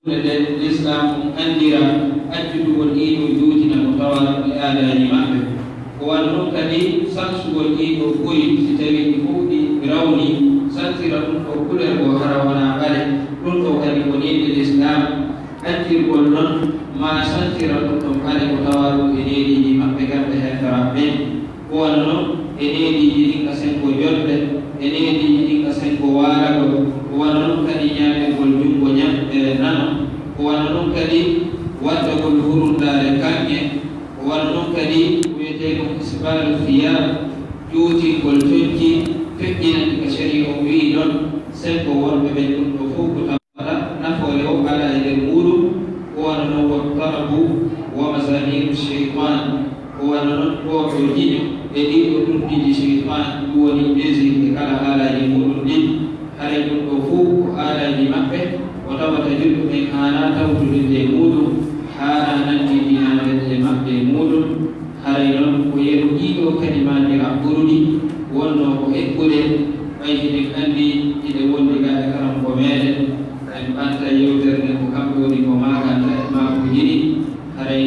الإسلام أندرا أجد والإيد وجودنا مطورا لآلان مأبه والنكدي سنس والإيد وقوي ستوي فودي بروني سنسر وكل وهر ونعبال كنت أن ونين الإسلام أجر والنن ما سنسر على مطور إليه مأبه كبه كرامين والنن إليه جديد أسنك وجرد إليه جديد أسنك وارغ والنن كدي نعم والجنب نعم wannon kadi wadda gol hurundare kanƴe wannon kadi wiyeteko isbalu khiyar ƴuutingol tojji feƴƴinani ko sharia o wii ɗon sen ko wonɓe ɓen ɗum ɗo fof ko tawaɗa nafoore o ala e nder muɗum ko wano noon wattarabu wa masaniru cheytan ko wano noon ɗoɗo jiɗo e ɗiɗo ɗuɗɗiji cheytan ɗum woni musique e kala haalaji muɗum ɗin haray ɗum ɗo fof ko haalaji maɓɓe وتبت جد من آنات وجود مود حانا نجي نامت مبد مود حرينا ويرجيك كلمات ربوني ونو إقبل بيجي عندي إذا ولي قال كرم قمال أنت يوتر نكمل وما كان ما بيجي حري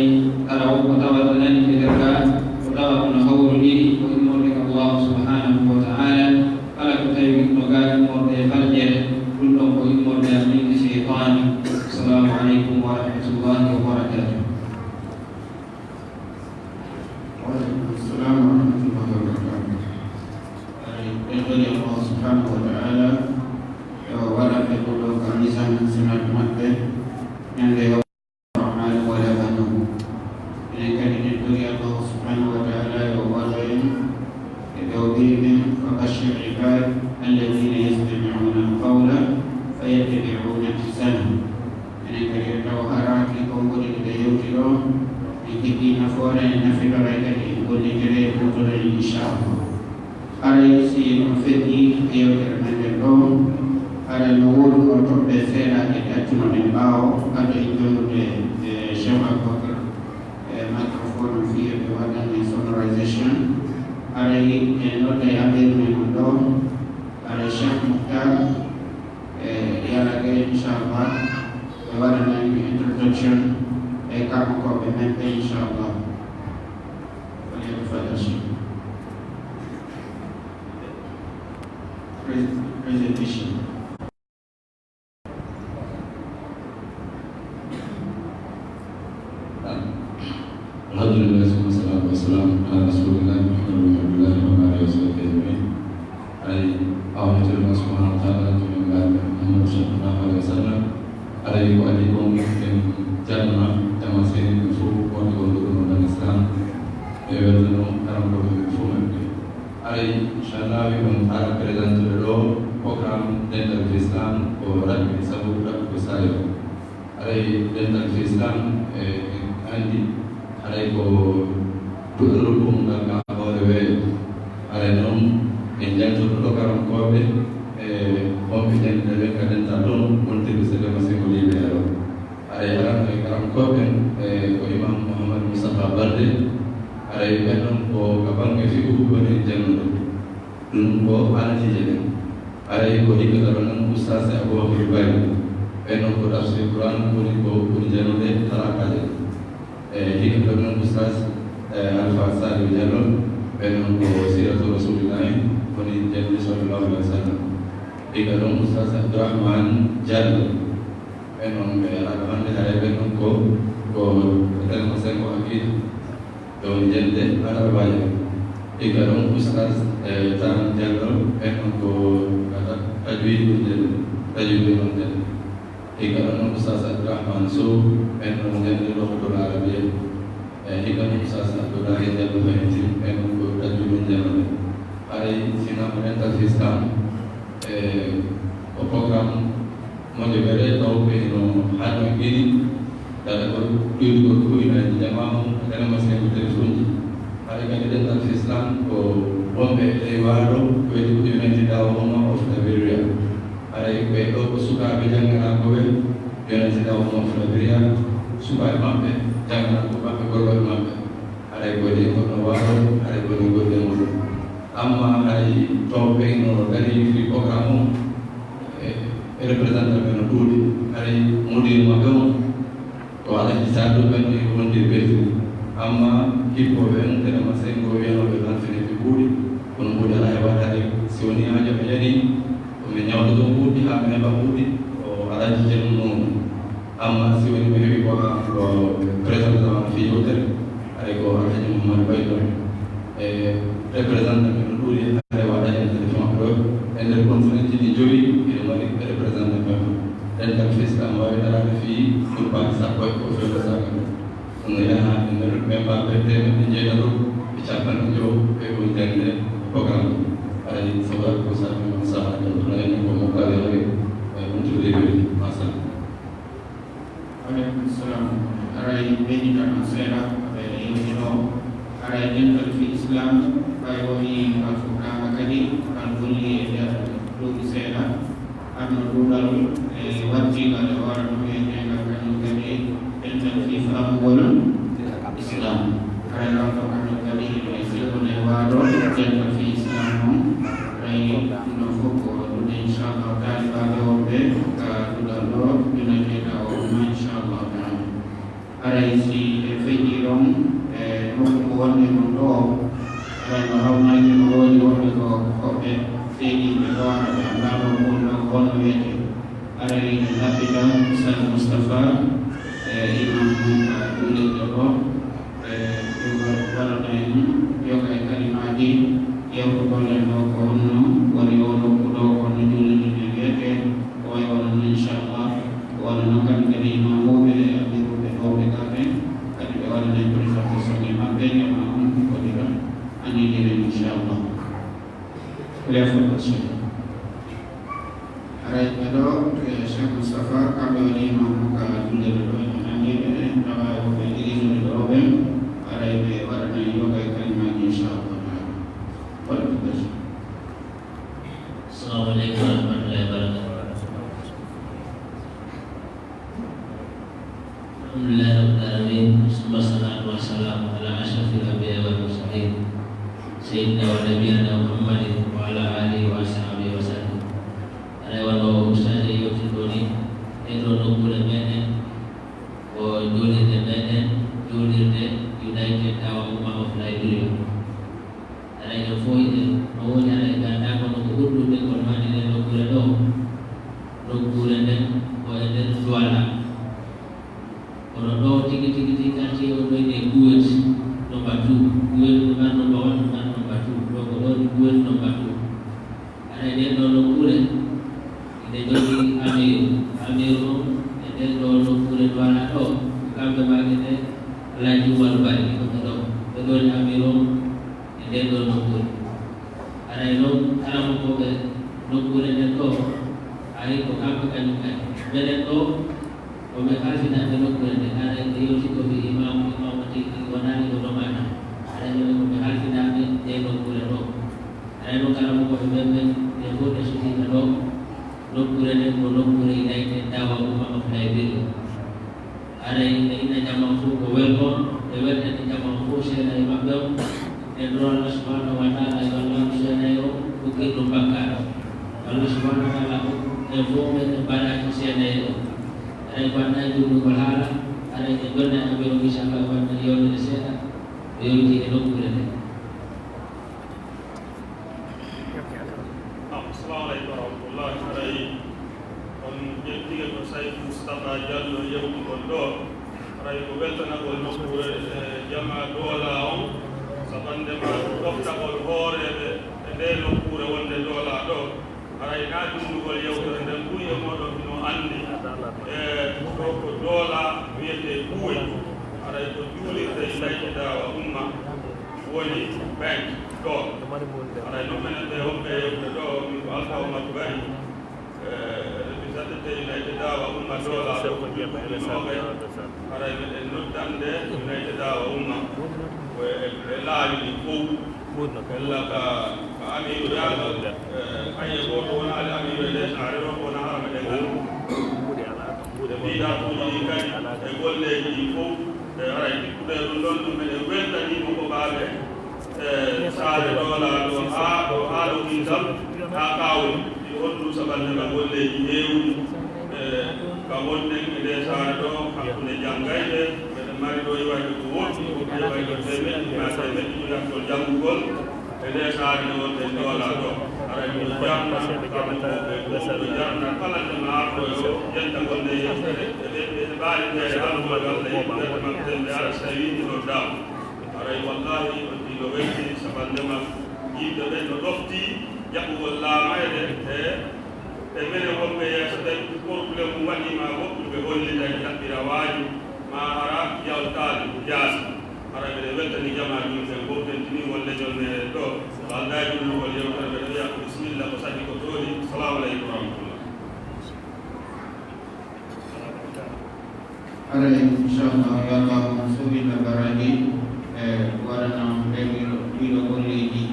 ترى وتبت نجي درجة وتبت نحور لي وإنك الله سبحانه وتعالى على كتاب نقال مرد فجر كلهم وإنك من الشيطان. السلام عليكم ورحمة الله وبركاته. وعليكم السلام ورحمة الله وبركاته. Dari Allah Subhanahu Wa Taala, wala pekulu kami sangat sangat mati yang dia rahmat wala banu. Ini kali dari Allah Subhanahu Wa Taala wala يدعوهم فبشر عباد الذين يستمعون القول فيتبعون أحسنه. Ini kali tahu harap dikumpul di dalam dikiti nafora nafira mereka dikumpul di dalam kumpul insyaallah. Hari si mufti ayo termendelom ada nuwul untuk besera kita cuma membau ada itu de Syekh Bakar microphone via bawadan sonorization. Hari note ambil memandong ada Syekh Mukhtar dia lagi insyaallah bawadan introduction kamu kau bermimpi insyaallah. Boleh berfadasi. Presentation. Alhamdulillah, wassalatu wassalamu ala Rasulillah Muhammad wa alihi wasallam. Allah Subhanahu wa taala Muhammad sallallahu alaihi wasallam. Alaihi wa alikum janna tamasin fu wa qulubun Islam. Evedno karam ko fu mabbe. Alaihi inshallah we will have present the program Dental Islam or Rabi Sabu Rabi Sayo. Alaihi Dental Islam andi alaihi ko turulum daga awre alaihi nom enjan to karam ko be confident de dental don monte se de masiko libero. Alaihi karam ko be ko Imam Muhammad Mustafa Barde alaihi benon ko kabang fi ubani jannu dun ko anati jene alaihi ko dikataron ustaz Abu Bakar Bari benon ko tafsir Quran ko jannu de tarakaje dikataron ustaz Al-Fasal Jalal benon ko siratul Rasulullah ko jannu sallallahu alaihi wasallam dikataron ustaz Abdurrahman Jalal benon be araman de alaihi benon ko tan masen ko akid don jende para baye ikaron ustaz tan jallo en ko kata tajwid jende ikaron ustaz Abdurrahman so en ko jende lokol arabia ikaron ustaz Abdullah jallo en ko tajwid jende ari sina mental system o program mo debere tau pe no hanu gini dan ko ina jamaah karena masih berterus hari ini Dental Islam ko bombe lewaro ko itu United Home of Liberia hari ko suka bejang na ko United Home of Liberia suka mampe jangan ko pa ko mampe hari ko di ko waro hari ko ko de amma hari tope no dari program représentante men no ɗuuɗi ari mudir maɓɓe on o alaji saɗo ɓenɗe wonde belfini amma hippoɓe en tenema sengo wiyanoɓe lantine ɓe ɓuuɗi kono ɓuuɗi ala e waɗade si woni hajo ɓe yaɗi omi ñawɗo ɗo ɓuuɗi ha ɓe heɓa ɓuuɗi o alaji jen noon amma si woni ɓe heeɓi ko présentement fi yewtere ay ko alhaji mouhamadou baydo e représentant men no ɗuuɗi are waɗa en téléphone ɗo e nder conférence ji ɗi joyi ene mari représentant men ɗen kam fislam wawi darade fi pour baki sappo e ko fewde saga ɗum yaha e nder membaɓe temeɗe jeeɗaɗo e capanɗe jow ɓe ko jangde programme ay sowaɗi ko saɓe saha ɗoɗoɗani ko mokkale hore wontude weldi masalah. Waalaikum salam. Arai beni kan seera aɓe yewtino arai dental fi islam ɓay woni alfukama kadi kan golli e nder duuɓi seeɗa anno ɗuɗal e wattigal e warano wiyetegal kañum kadi dental fi famugol islam aray ronto kañum kadi e silkone waɗo dental fi islam on aray ɗum fof ko ɗuɗe inchallah taalibaɓe wonɓe ka ɗuɗal ɗo ɗunateɗa o ɗuma inchallah taala aray si e feƴƴi ɗon e nokku ko wonde ɗum ɗo aray no hawnaki no woodi wonɓe ko hoɓɓe seeɗiɓe ɗowana ɓe andano gonɗo honno wiyete aray laɓɓita sal moustapha e imam ka ɗulirde ɗo e waɗana en yoga e kalimaji yewtugollen ɗo ko honno woni o nokku ɗo honno julirde nde wiyete o way wonano inchallah wonano kamɓe kadi imamuɓe e amiruɓe ɗowɓe kamɓe kadi ɓe waɗana en présentation e maɓɓe ema on kodira anidiren inchallah Cheikh aray ɓeɗo cheikh moustapha kamɓe woni imamu ka julirde ɗo en andiɓe tawa woɓe irinude ɗoɓe aray ɓe waɗana en yoga e kalimaji inchallah Assalamualaikum warahmatullahi wabarakatuh. Alhamdulillahirrahmanirrahim. Wassalatu wassalamu ala asyrafil anbiya wal mursalin sayyidina wa nabiyina Muhammadin wa ala alihi wa sahbihi wa sallam. Ada wano ustaz yofi doni edo no kula menen o julirde menen julirde United Dawa Ummah of Liberia. Ada yang foi no woni ada ganda kono ko urdude ko mani nen no kula do no kula nen o enen duala kono do tigi kanti o do ne guwet no batu guwet man no bawan man no batu do ko do guwet no batu ada nen no kula ide jodi amir e den do no kula duala do kambe magene laji wal bari ko do do amir e den do no kula ada non alam ko be no kula nen do ay ko kambe kanyu kan benen do o me kalfi na no kula nen ada e yoti ko bi imam ti wonani ko do mana ada no me kalfi na de no kula do ada no kala ko be men de ko de suti na do no kula nen ko no kula United Dawa Ummah of Liberia ada ina jama fu ko welcome e wette ni jama fu sena e mabbe e do Allah subhanahu wa ta'ala e Allah sena yo ko ke do bakar Allah subhanahu wa ta'ala e fo me e bana ci sena yo ay bana ju ko hala ada e donna e be ro inshallah bana yo de sena yo ti e do kula nen. Assalamualaikum warahmatullahi wabarakatuh. On jettiga ko Sayyid Mustafa Diallo yewtu gon ɗo aray ko weltanagol nokkure jama doola on sabandema ɗoftagol hooreɓe e nde nokkure wonde doola ɗo aray na ɗumdugol yewtere nden ɓuye moɗon no anndi e ɗo ko doola wiyete ɓuuy aray ko juulirde United Dawa Ummah woni bank ɗo aray no menen ɓe wonɓe yewte ɗo min ko Alpha Oumar Bari representative United Dawa Ummah doola ɗo ko juɓɓinoɓe aray meɗen noddande United Dawa Ummah e laawi ɗi fof ella ka amiru yaɗo kañe goto wonali amiru e leydi are ɗo wona harama ɗen andu e mbiɗatuji ɗi kadi e golleji ɗi fof e aray ɗikkuɗe ɗum ɗon ɗum meɗen weltanimo ko ɓaaɓe e saare doola ɗo ha ɗo kintal ha kawol wondu saballe ma golleji heewdi ka wonnen e nde saare ɗo hakkunde janngayɓe ɓeɗe mari ɗo iwayde ko woɗɗi woɓɓe iwayde temeɗɗi ma temeɗɗi ɗiɗattol janngugol e nde saare nde wonde ndoola ɗo ara ɗum jarna kamoɓe jarna kala nde ma arɗo yentagol nde yeftere ɓe ɓaali ndede almol allah yimɓe maɓɓe nde ara so tawi ɗino daw aray wallahi on ɗiɗo welti sabandema yimɓe ɓen no ɗofti jaɓugol laamayde e mene wonɓe yeeso ɗen probléme mum waɗima woɓɓuɓe hollita e jaɓɓira waaji ma ara yawtaade jaasi ara ɓeɗe weltani jama jumɓe gofdentini wolle jonne ɗo so aldaji ɗullugol yewtere ɓeɗe wiya ko bisimilla ko sadi ko tooni assalamu aleykum warahmatullah ara inchallah yallah on suwina baraji waɗanam ɗiɗo golleji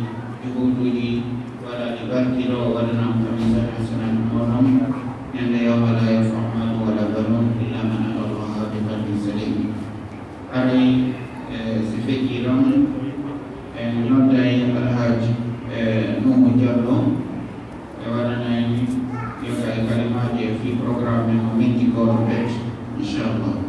juhuduji waɗaɗi barkiɗo waɗanam kamisal hasanat onom ñande yawma la yanfau malun wala banun illa man ata allaha bi qalbin salim aray si feƴƴi ɗon en nodday alhaji Nuhu Diallo e waɗanayi yoga e kalimaji e fi programme mo minti goto bet inchallah.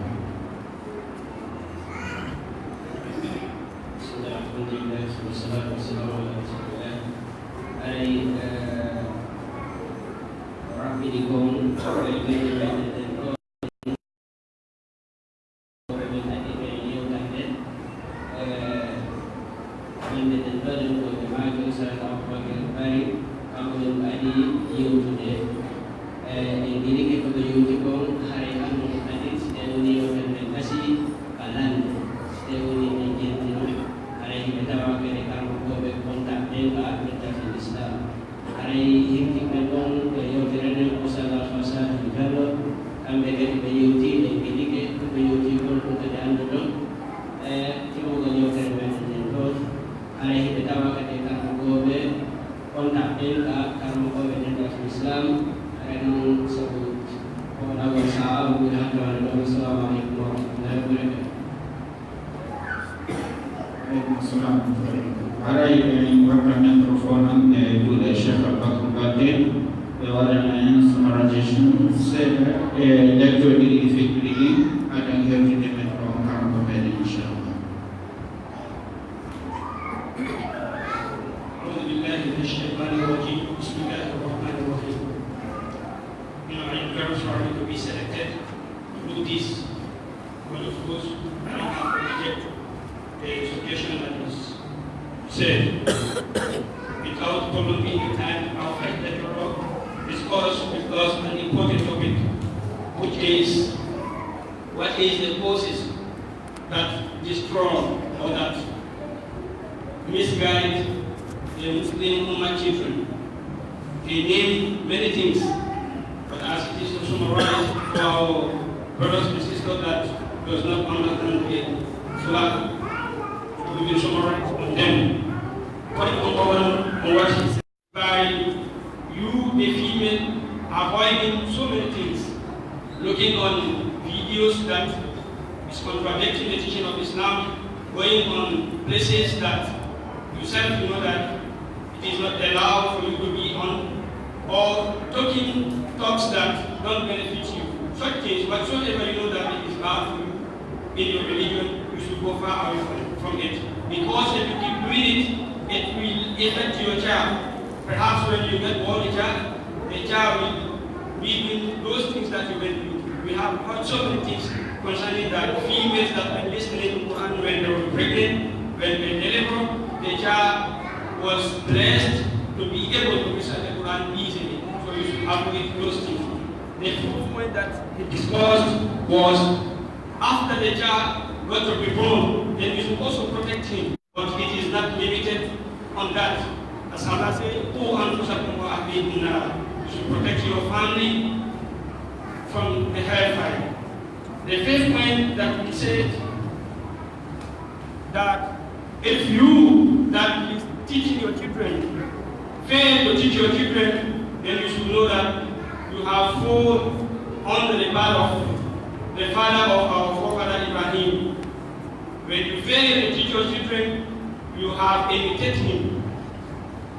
You have imitated him,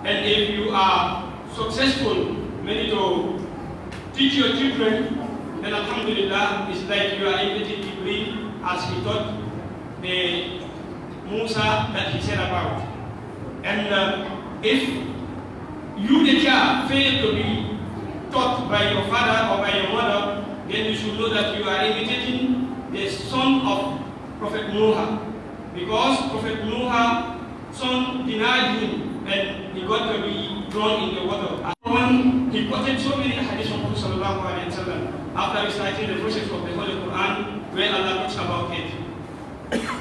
and if you are successful many to teach your children, then alhamdulillah, it's like you are imitating Jibreel as he taught the Musa that he said about. And if you, the child, fail to be taught by your father or by your mother, then you should know that you are imitating the son of Prophet Noah. Because Prophet Noah's son denied him and he got to be thrown in the water. And he quoted so many hadiths from Prophet Sallallahu Alaihi Wasallam after reciting the verses of the Holy Quran where Allah talks about it.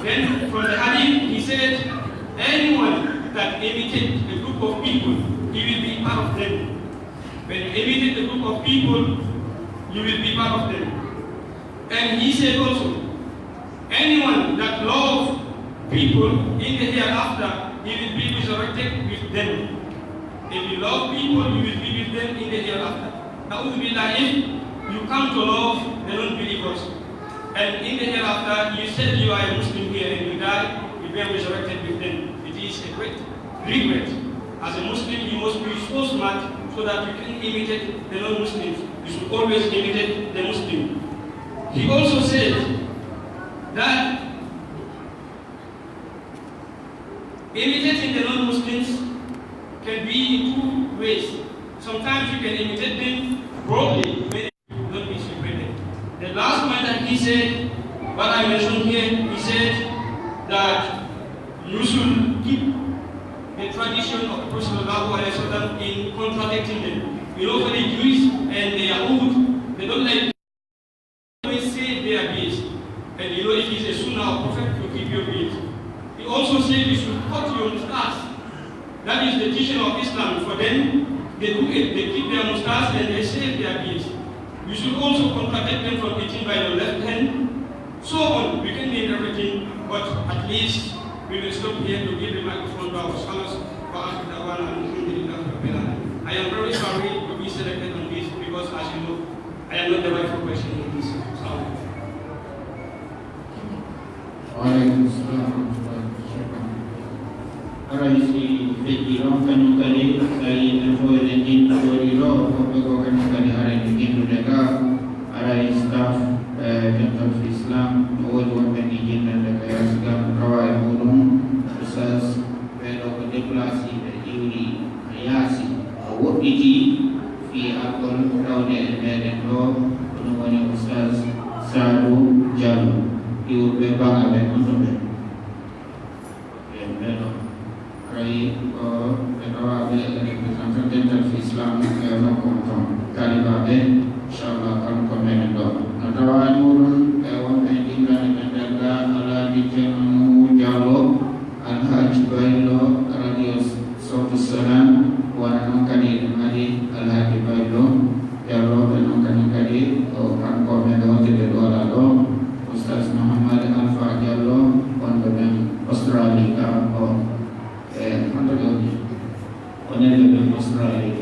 Then from the hadith he said, anyone that imitates a group of people, he will be part of them. When you imitate a group of people, you will be part of them. And he said also, anyone that loves people in the hereafter, he will be resurrected with them. If you love people, you will be with them in the hereafter. If you come to love the non-believers, and in the hereafter you said you are a Muslim here and you die, you will be resurrected with them. It is a great regret. As a Muslim, you must be so smart so that you can imitate the non-Muslims. You should always imitate the Muslim. He also said that imitating the non-Muslims can be in two ways. Sometimes you can imitate them broadly, but don't be separated. The last point that he said, what I mentioned here, he said that you should keep the tradition of Prophet in contradicting them. You know, for the Jews and the Yahud, they don't like to say they are beads. And you know, if it's a sunnah of Prophet, you keep your beads. He also said you should cut your mustache. That is the teaching of Islam. For them, they do it. They keep their mustache and they shave their beards. You should also contradict them from eating by your left hand. So on. We can name everything, but at least we will stop here to give the microphone to our scholars. I am very sorry to be selected on this because, as you know, I am not the rightful person in this. Raisi fitiro kanu kali dari info dan info diro pokok kanu kali hari ini mereka ada staff Jemaah Islam awal waktu izin dan kaya segala kawai burung asas belok deplasi dari Yuri Ayasi awal iji fi akal tahun dan lo penuhnya Ustaz Sadu Jalu Yuri bebang ada untuk belok Rai beberapa representantes Islam yang konfirm kali babe insyaallah akan komen dok. Antara nurun kawan pendidikan dan daga ala dijemu jalo Al-Hajj Bailo Radio Sautu Salam wan kali ngadi Al-Hajj Bailo jalo dan kali kan komen dok tidak dua lalu Ustaz Muhammad Alfa Jalo wan dengan Australia Onye lebih Australia itu,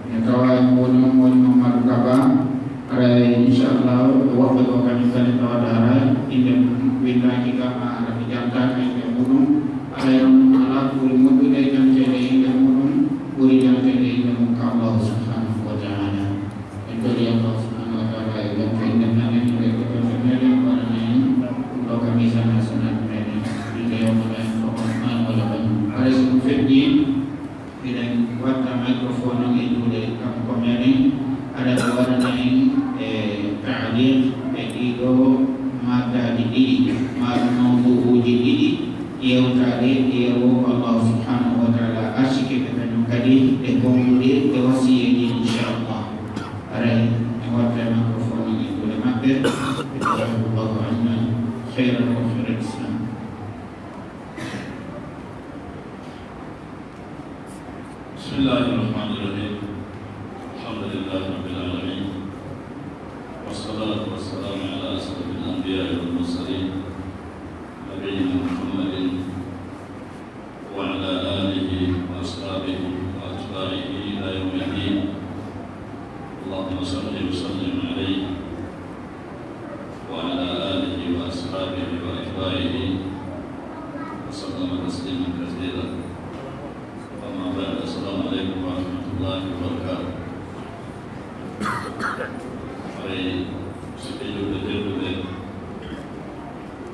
yang kawan pun memarkaba, ada insyaallah waktu kami kali tawadara, ini bila kita ada dijantan yang gunung, ada yang alat mulut dari yang jadi yang gunung, buri yang jadi yang muka Allah Subhanahu Wa Taala. Itu dia Allah Subhanahu Wa Taala yang keinginan yang mereka yang pada ini, untuk kami sana mereka, dia mulai Rahman walaupun ada seperti dengan kuatkan mikrofon itu dari kamu komeni ada kawan yang ta'lim itu mata didi mau uji didi ia utari ia Allah Subhanahu Wa Taala asyik kita nukadi ekonomi kewasi ini insyaallah ada kuatkan mikrofon itu dari mata Allah anna khairan wa khairan Islam. Bismillahirrahmanirrahim. Alhamdulillahirabbil alamin. Wassalatu wassalamu ala asyrafil anbiya'i wal mursalin nabiyina Muhammadin wa ala alihi wa ashabihi wa atba'ihi ila yaumil din. Allahumma shalli wa sallim alaihi wa ala alihi wa ashabihi wa atba'ihi wa sallama tasliman katsiran. Assalamualaikum warahmatullahi warahmatullahi wabarakatuh. Mari setuju betul-betul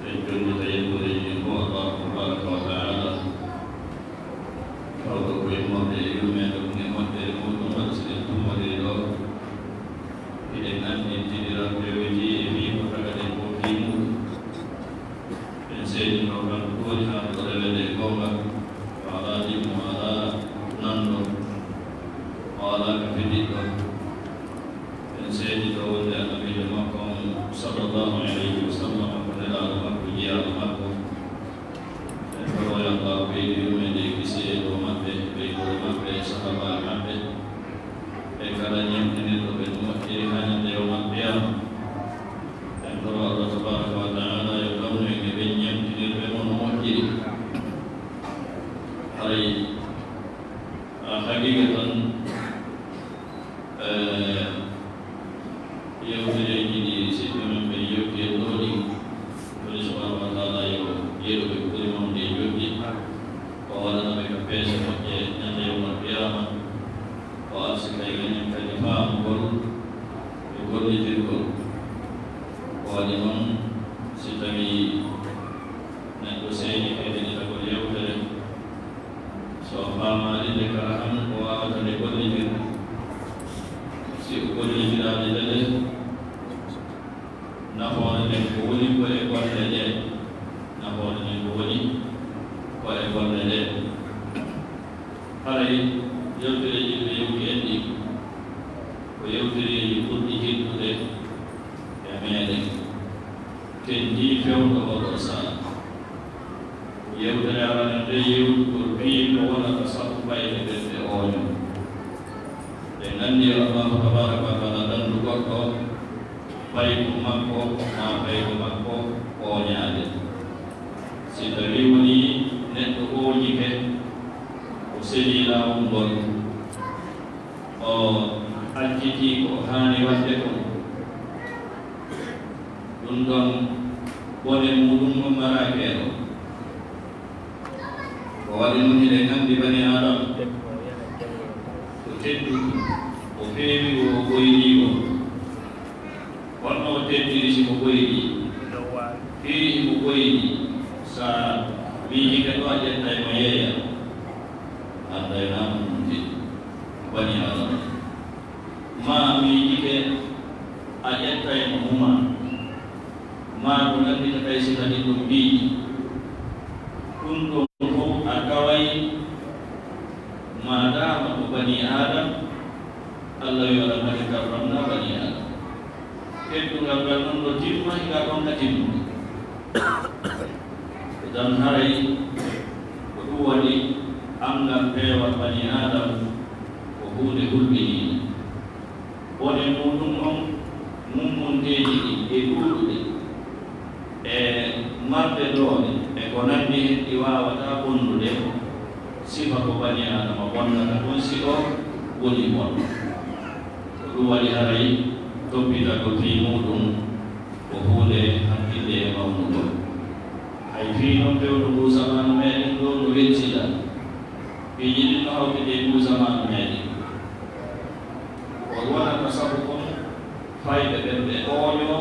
Tujuan saya boleh Allah Subhanahu wa Taala. Kalau berkhidmat dari ilmu atau berkhidmat dari ilmu manusia itu dari Allah. Dengan intiran PWJ ini perkara ilmu dan saya orang tua yang berada di kaum ala ilmu ala nando ala kafidiko dan saya ditahu dan Nabi Muhammad sallallahu alaihi wasallam adalah makhluk yang makhluk dan kalau yang tahu video menjadi kisah rumah sahabat Nabi karena ini terbentuk diri hanya di umat dia dan kalau Allah Subhanahu wa Taala yang kamu yang diri berbentuk diri hari hakikatan yang terjadi di situ mempunyai dia oleh Subhanahu wa Taala yang dia lebih berterima kasih bahwa mereka pesa pakai yang dia umat dia sekalian yang kalifah gol itu walaupun sitami negosiasi ini tak boleh udah soalnya ini kerana wah ada gol itu si gol itu ada jadi nampaknya boleh aja nampaknya boleh aja hari yang terjadi ويوتري يقضيه الهدى يمالك تنجي فيوم وضعصا يوتري على الرجل والبيل ولا تصف بين الدعوان لأنني الله تبارك وتعالى نبقى بيك مكو ما بيك مكو ونعاد ستريوني نتقوني وسجي لهم Al-Jiti ko hani wadde ko ɗum ɗon bone muɗum ummarake o ko waɗi noon hiɗen nganndi bani adam ko tedduki o feewi o ɓoyɗi o wonno o teddiri simo ɓoyɗi fii mo ɓoyɗi sa wiiji ke ɗo a ƴetta e mo yeeya anda e namu ɗum bani adam ma miike a ƴetta e mo huma ma ko nanndita kay si kadi ɗum mbiiɗi ɗum ɗon fof a taway madama ko bani adam allah yo aɗa mari karramna bani adam teddungal ngal noon ɗo timma higa ɗon ka timmude dan haray ko ɗum waɗi angal peewal bani adam ko huunde hulɓiniide bone muɗum on mummunteji ɗi e ɗuuɗuɗe e marde ɗoone e ko nanndi hen ɗi wawata bonnude sifa ko bani adama bonnata ɗon si o woni bon ko ɗum waɗi haray toppita ko fi muɗum ko huunde hakkille e mawnuɗo hay fi noon pewɗo ndu zamanu meɗen ɗo no weccita piiji ɗin no hawtide ndu zamanu meɗen wala tasawufun fayda ɓen ɓe ooño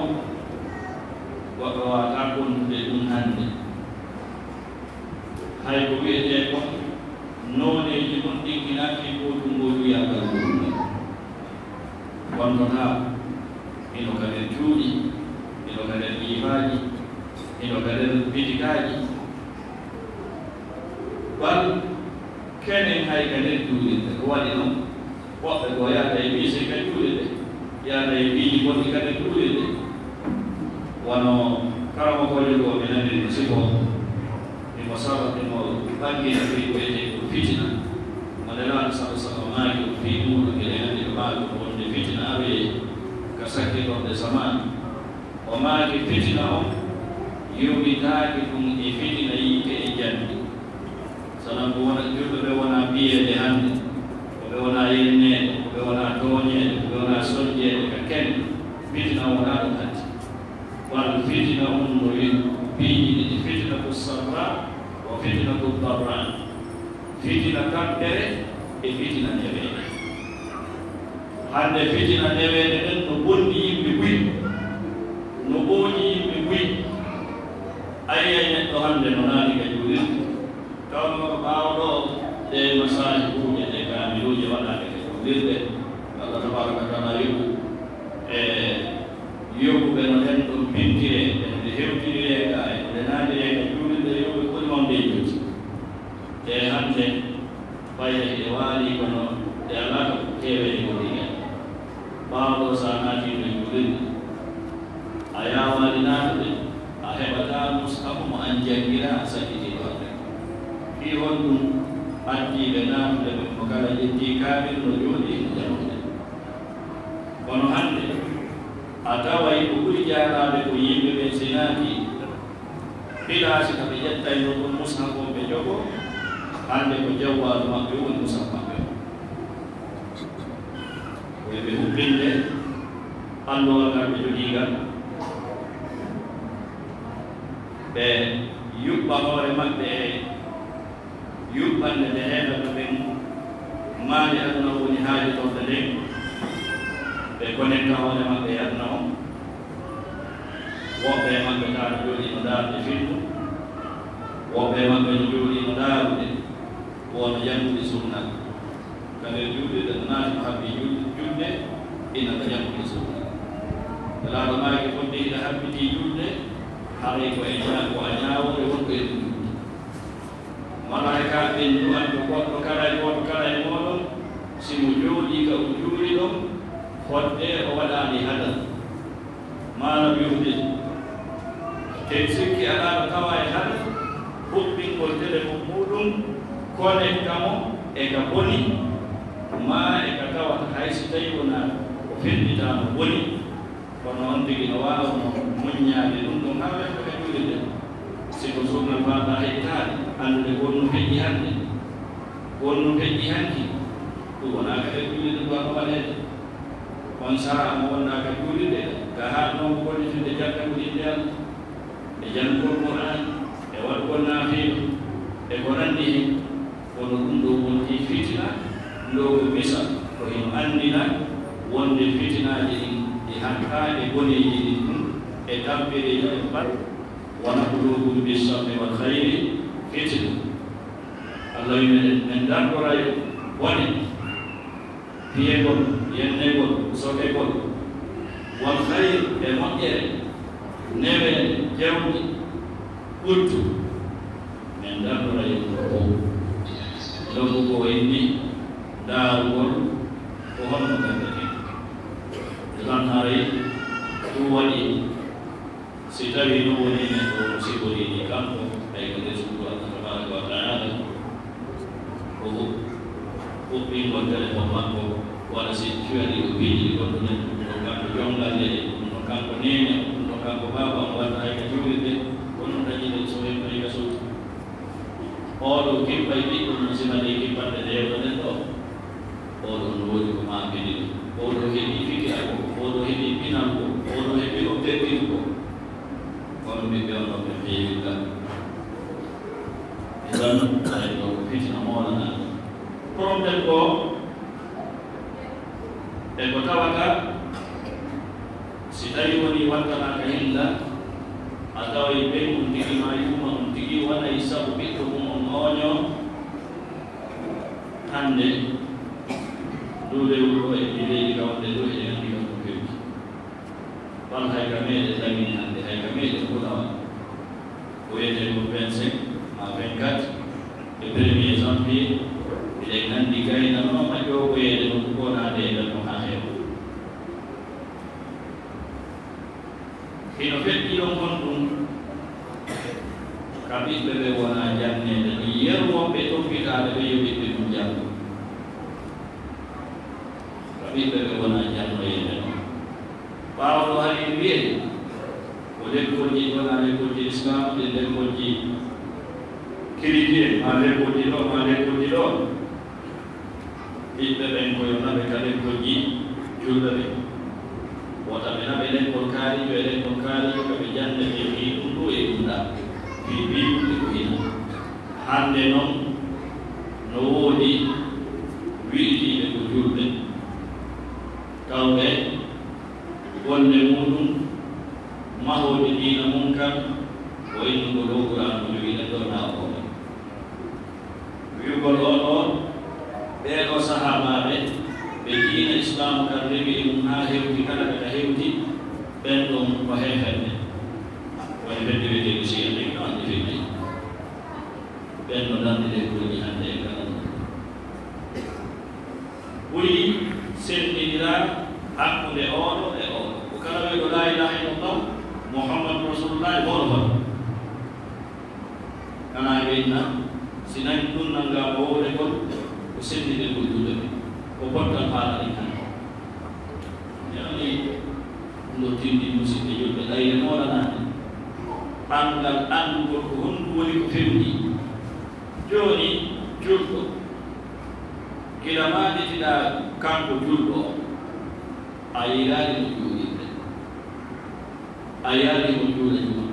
goɗɗo wawata bonnude ɗum hannde hay ko wiyete kon nooneji ɗon ɗigginaki goɗum ngo wiyagal ɗumne wonnota ino kaden cuuɗi ino kaden ƴiifaji ino kaden bitikaji bal kenen hay kaden juulinde ko waɗi noon woɓɓe ko yahata e biise kadi juuɗe ɗe yahata e biiji gonɗi kadi juuɗe ɗe wono karamo kojo ɗo ɓe nandiri siko imo saba imo ɓangina fi wiyete ko fitina mo nelaɗo saba saba maaki ko fi muɗo geɗe nandi ɗo maaki ko wonde fitina awe ka sakkitorɗe zaman o maaki fitina on yowitaaki ɗum e fitina yiite e jandi sanan ko wona julɓe ɓe wona mbiyeede hannde ɓe wona yenneede ɓe wona tooñeede ɓe wona soñjeede ka ken fitina wona ɗum hatti wal fitina on no piiji ɗiɗi fitina ko sarra o fitina ko darra fitina kampere e fitina ñeɓeede hande fitina newede ɗen no bondi yimɓe buyi no ɓooñi yimɓe buyi ayiya neɗɗo hande no naani ka juulirde tawno ko ɓaawɗo ɗe masaji kuuƴe ɗe kaamiluuje waɗaade ka juulirde Allah tabaraka wa taala yoɓu e yoɓuɓe no hen ɗum pintire nde hewtirire ka e nde naanire ka juulirde yoɓe koni on nde juuti te hande ɓayde e waali kono e alaa ko heeweni ko ɗigen ɓaawɗo sa naatiino juulirde a yaawaali naatude a heɓataa musabu mo an janngira a sakkitiiɗo hande fii hon ɗum addiiɓe naatude ɓe mo kala ƴettii kaamil no jooɗii no jamɗude kono hannde a taway ko ɓuri jaaraaɓe ko yimɓe ɓe si naatii pilaasi ka ɓe ƴettayno ɗum musabu ɓe jogo hannde ko jawwaalu maɓɓe woni musabu maɓɓe o ɓe huɓɓinde allowal ngal ɓe jogiigal ɓe yuɓɓa hoore maɓɓe e yuɓɓande nde heɓata ɓen maali aduna o woni haalitorɗe nden ɓe connecta hoore maɓɓe e aduna o woɓɓe e maɓɓe taano jooɗiino daarde filmu woɓɓe e maɓɓe no jooɗiino daarude wono jangude sunnal kade juulirde no naati no habbi julde ina ka jangude sunnal laaɗo maaki fodde ina habbitii julde haray ko e ko a ñaawore wonko e ɗum malaika ɓendu anndo goɗɗo kala e woto kala e mooɗon simo jooɗii ka o juuri ɗon fodde o waɗaani hadal maanam yuhde te sikki aɗaaɗo tawa e hadal huɓɓingol téléphone muɗum connecta mo e ka boni ma e ka tawata hay si tawi wona ko fennditaano boni kono on tigi no waawno muññaade ɗum ɗon haa weɓɓe ɓe juulirde siko suuna faaɗa heƴtaade anndude gonno feƴƴi hannde gonno feƴƴi hanki ɗum wonaa ka e juulirde ɗuwano waɗeede on sahaa mo wonnaa ka juulirde ka haatnoo gollitude jagga ko inde Allah e janngol Qur'an e waɗgol naafiiɗo e ko nanndi hen kono ɗum ɗo wontii fitina ɗo ko misa ko hino anndina wonde fitinaaji ɗin ɗi hakkaa e boneeji ɗin ɗum e tampireeji ɗen pat wona qulubuhum bis-sabri wal khayri fitina Allah wi men dartoray bone piyegol yennegol sokegol wal khayr e moƴƴere neweede jawdi ɓurtu men dartoray ko lombu ko wenni daarugol ko honno gandete lan haray ɗum waɗi si tawi no woni neɗɗo sikorini kanko ay ko nde suudu Allah tabaraka wa taala ko huɓɓingol téléphone makko walla si cuwaɗi ko piiji gonɗo nen ɗum kanko jongalle ɗum ɗon kanko nene ɗum ɗon kanko baaba on watta hay ka juulirde kono dañiɗen so heɓɓani ka suudu oɗo kippay ɗiɗɗum no simani kippande nde yewtoɗen ɗo oɗo no woni ko mampini ɗum oɗo heɓi fikira ko oɗo heɓi pinal ko oɗo heɓi objectif ko kono ɓiɓɓe on ɗon ɓe feewita tan ay ɗo ko fitina moolana probléme ko e ko tawata si tawi woni wattanaka hilla a taway ɓen ɗum tigi ma yuma ɗum tigi waɗay sabu ɓiɗɗo mum on ooño hannde ndu lewru o e ɗi leydi kawonde ɗo eɗen anndi kam ko fewti wal hay ka meeɗe damini hannde hay ka meeɗe fulawa ko wiyete ko 25 ma 24 e 1er janvier eɗen anndi gaynanoma ƴoogoyeede no ɗugonaade e ɗen no haa heewa hino feƴƴi ɗon kon ɗum ka ɓiɓɓe ɓe wonaa janneede ɗum yerwoɓe toppitaade ɓe yo ɓiɓɓe ɗum janngo ka ɓiɓɓe ɓe wonaa jannoyeede noon ɓaawɗo hari wiye ko lekkolji wonaa lekkolji islam ɗe lekkolji chrétien ma lekkolji ɗo ma lekkolji ɗo ɓiɓɓe ɓen koyo naɓe ka lekkolji julɓe ɓe wota ɓe naɓe lekkol kaalijo e lekkol kaalijo kaɓe jannde ɓe wi ɗum ɗo e ɗum ɗa wi wiɗuɗe ko hina hannde noon no woodi wi'itiiɓe ko julɓe rewɓe wonde muɗum mahode diina mum kam o innugo ɗo Qur'an ko jogiɗa ɗo naɓoɓe wiugol oɗo ɓeɗo sahabaɓe ɓe diina islamu kan rewi e mum ha hewti kala kaka hewti ɓen ɗon ko hefenne woni ɓedde wiyetego siya ɗen no andi fewti ɓen no dandide koni hande e kala ɓuri sendidira hakkude oɗo e oɗo ko kala wiɗo la ilaha illallah muhammadu rasulullah hoɗo hon kana ɓeyna sinani ɗum nanga wowde gol ko sendide gol duɗe ko pottal haala ɗi kan yani no tindi musidɓe julɓe ɗayre moɗanade ɓangal andugol ko honɗum woni ko fewni joni julɗo gila maɗitiɗa kanko julɗo a yirani mo juuɗirde a yaali mo juuɗa juma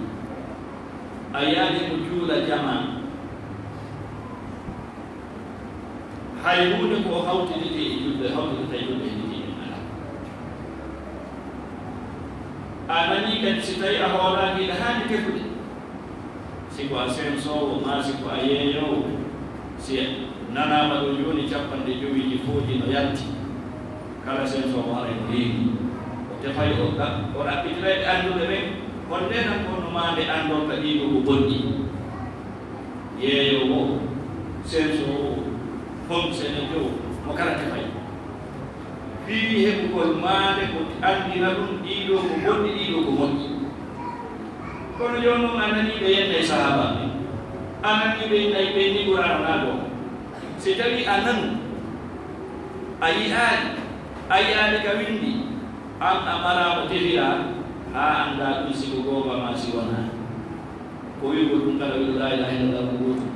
a yaali mo juuɗa jama hay hunde ko hawtiniti e julɓe hawtinita e julɓe heditiɗe ala a nani kadi si tawi a hoolakiɗa haani kefude siko a sensowo ma siko a yeeyowo si nanama ɗo joni 50 fooji no yalti kala sensowo ara no heewi o tefay o ɗaɓɓitirayɓe annduɓe ɓen kon ndenan konno ma nde andorta ɗiɗo ko bonɗi yeeyowo sensowo fonctionnaire o mo kala tefay fii heɓugol maande ko andina ɗum ɗiɗo ko bonɗi ɗiɗo ko moƴƴi kono joni noon a naniɓe yenne e sahabaɓe a naniɓe nayi ɓe ni ɓuranonaɗo si tawi a nan a yiyaani ka windi an a marama tefira ha anda ɗum siko gooba ma si wona ko wigo ɗum kala wiɗo la ilaha illallah ko goto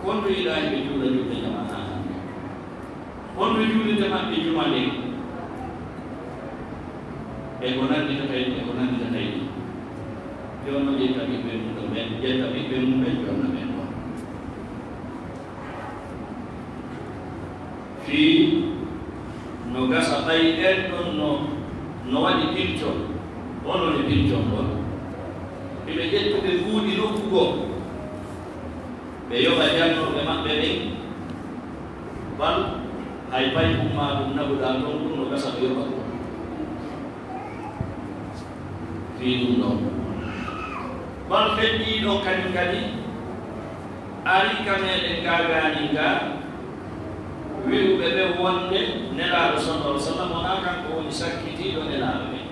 konto yiɗaani ɓe juuɗa julde jama ha hande honno juulide maɓɓe juma nde e ko nandita kayɗi e ko nandita kayɗi jonno ƴetta ɓiɓɓe mum ɗo ɓen ƴetta ɓiɓɓe mum ɓen jonna ɓen ɗon fii no gasa ɓay ɗen ɗon no waɗi pilton onon e pilton ɗon eɓe ƴettuɓe kuuɗi nokkugo ɓe yoɓa jannoɓe maɓɓe ɓen bal hay pay umma ɗum naɓuɗa ɗon ɗum no gasa ɓe yoɓa ɗum fii ɗum ɗon bal feƴƴi ɗon kañum kadi ari ka meɗen gagani ga wi'uɓe ɓe wonde nelaaɗo sallallahu alaihi wasallam wona kanko woni sakkitiiɗo nelaaɓe ɓen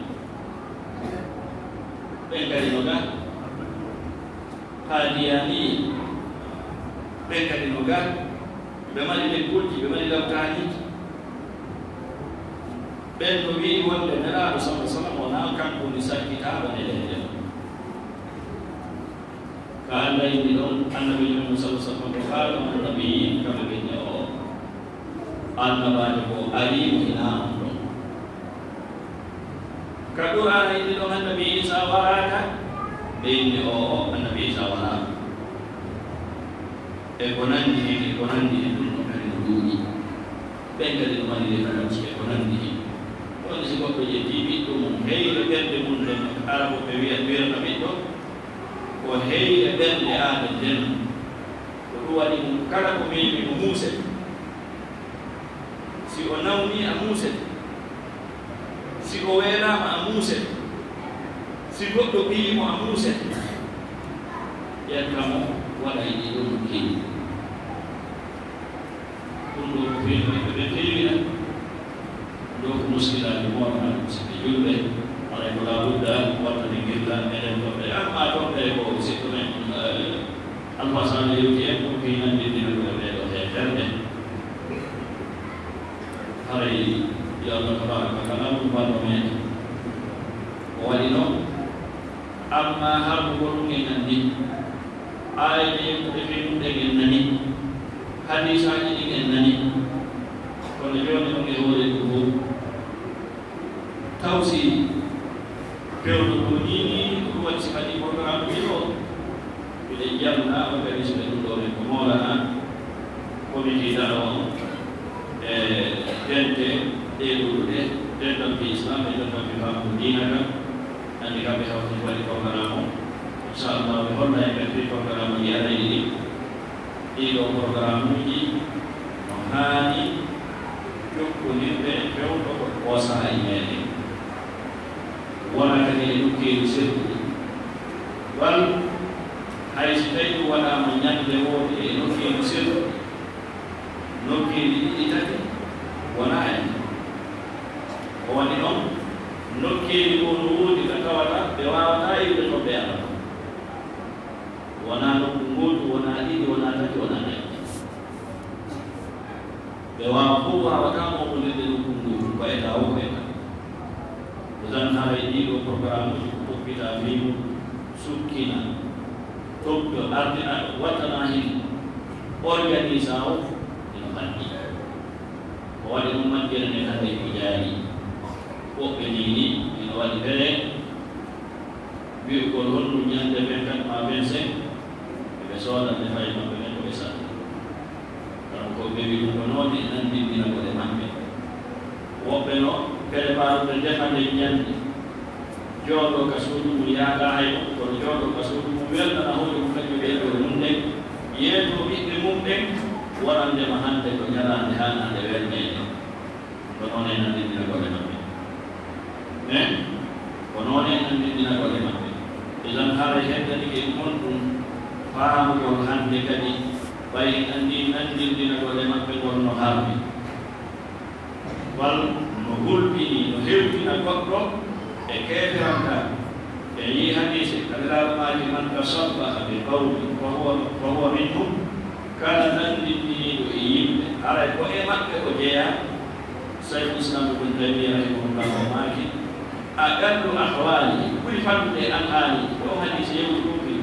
ɓen kadi no ga haadiyani ɓen kadi no ga ɓe mbaɗi lekkolji ɓe mbaɗi lawtaaniji ɓen no wi'i wonde nelaaɗo sallallahu alaihi wasallam wona kanko woni sakkitaaɗo nelede ka Allah yimɓe ɗon annabi jomum sallallahu alaihi wasallam ko haala annabiyin kamɓe ɓenne o annabajo ko ariimo inaama ɗon ka ɗurana yimɓe ɗon annabi Isa waraka ɓe yimɓe o annabi Isa waraka e ko nandi hen e ko nandi hen ɗum ɗon kadi no duuɗi ɓen kadi no mari referenci e ko nandi hen ɗon si goɗɗo ƴetti ɓiɗɗo mum heyre ɓerde mum nden arabo ɓe wiyata ɓiɗɗo ko heyre ɓerde aade nden ko ɗum waɗi mum kala ko meeɓi mo muuse si o nawni a muusete si o weelama a muusete si goɗɗo ɓiyimo a muusete ƴettamo waɗa e ɗiɗo no keewi ɗum ɗo ko feewi ɓe feewina ɗo ko muskilaji moɗa musidɓe julɓe aɗa ko lawudda wattane gilla eɗen ɗoɓɓe amma toɓɓe ko sikko men alfasane yewti en ɗum finandindinoɓe ɓeɗo heferde haray yo Allah tabaraka wa taala ɗum ballo men o waɗi noon amma harmugol ɗum en anndi aayaji yettude feewnuɗen en nani hadisaji ɗin en nani kono jooni ɗum e hoore ɗum fof taw si pewno ɗo ni ɗum waɗi si kadi programme ɗino miɗen jamna organisme ɗum ɗo men ko moolana comité dano e dente ɗeɗuɗe dental fi islam e dental fi famɗo dinaga andi kamɓe hawti waɗi programme o inchallah ɓe holla e ɓen fi programme uji aɗayɗi ɗi ɗiɗo programme uji no haani jokkonirɓe fewɗo ko poosa e meɗen wona kadi e nokkeeji serɗuɗi wal hay si tawi ɗum waɗama ñande wooɗe e nokkeeji serɗuɗi nokkeeji ɗiɗi tati wona en o waɗi noon nokkeeji o no woodi ɓe tawata ɓe wawata yiwde to ɓe ala wona nokku gootu wona ɗiɗi wona tati wona nayi ɓe wawa fof wawata moɓonirde nokku gootu ko eta o ko eta osan haray ɗiɗo programme uji ko toppita mimu sukkina toɓɓe ardina wattana hin organisa o ino manɗi o waɗi ɗum majjere nde hande ko jaari woɓɓe nini ino waɗi fere wi'ugol honɗum ñande 24 ma 25 eɓe soodande fay maɓɓe men ko ɓe satti kano ko ɓe wi ɗum ko noon e nandindina kode maɓɓe woɓɓe no préparude defande ñande jooɗo ka suudu mum yaaga hay kono jooɗo ka suudu mum welnana hoore mum kañum ɓeyɗore mum nden yeeto ɓiɓɓe mum ɓen warandema hannde ko ñalande hanande welnede ko noon e nandindina kode maɓɓe ko noon e nandindina kode maɓɓe isan haara heddanike on ɗum faamugol hannde kadi ɓay andi nandindina kode maɓɓe ngol no harmi wal no hulɓini no hewtina goɗɗo e keefiranta e yi hadise aliraɓemaji man tasabbaha bi qawli fa huwa minhum kala nandindiniɗo e yimɓe aray ko e maɓɓe o jeeya sayh islam ibn taymiya rahimahullahu maki aqallu ahwali ɓuri fannude an haali o hadise yewti ɗumpi